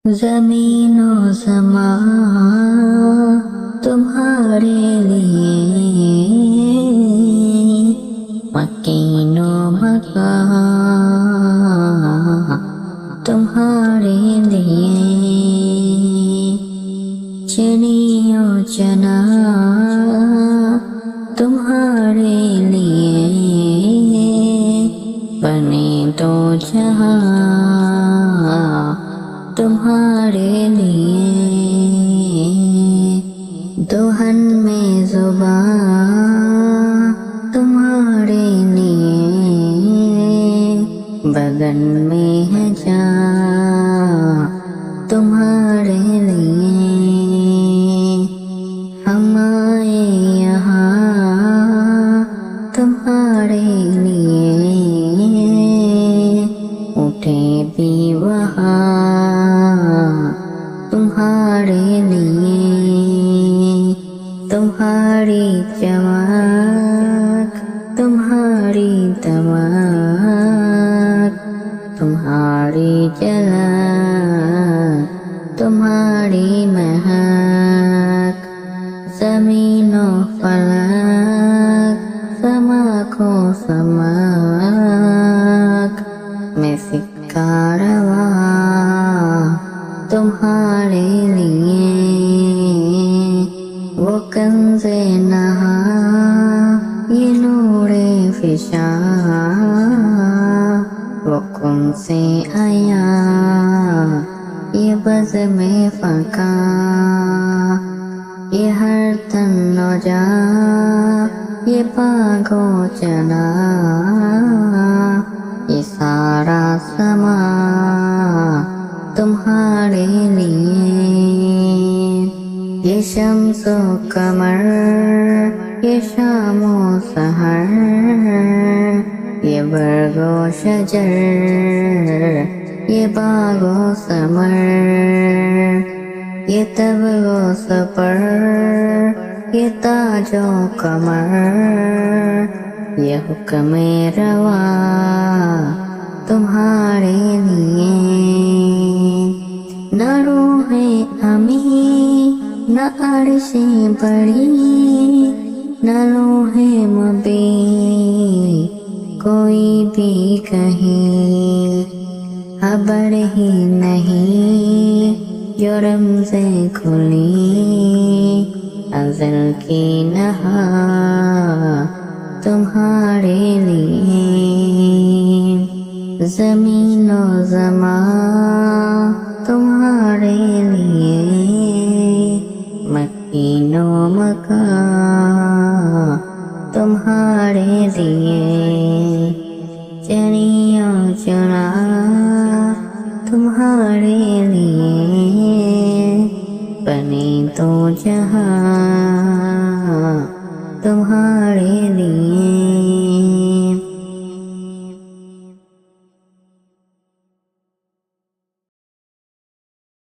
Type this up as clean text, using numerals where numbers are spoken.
زمین و زمان تمہارے لیے، مکین و مکان تمہارے لیے، چنی و چنا تمہارے لیے، بنے دو جہاں تمہارے لیے، دہن میں زبان تمہارے لیے، بدن میں ہے جان تمہارے لیے، ہم آئے یہاں تمہارے لیے، اٹھے بھی وہاں تمہارے لیے، تمہاری چمک تمہاری دمک تمہاری جلک تمہاری مہک، زمین و فلک سماک و سمک میں سکہ روا تمہارے لیے، وہ کنز نہا یہ نور فشاں، وہ کنز آیا یہ بزم فقاں، یہ ہر تن و جا یہ باغ و چنا، یہ سارا سما تمہارے لیے، یہ شمس و قمر یہ شام و سحر، یہ برگ و شجر یہ باغ و ثمر، یہ تب و سپر یہ تاج و قمر، یہ حکم روا تمہارے لیے، نہ روح امین نہ عرش بڑی نہ لوح مبین کوئی بھی کہیں، خبر ہی نہیں جو رمزیں کھلی ازل کی نہا تمہارے لیے، زمین و زمان تمہارے لیے، مکین و مکان تمہارے لیے، چنی و چنا تمہارے لیے، بنے دو جہاں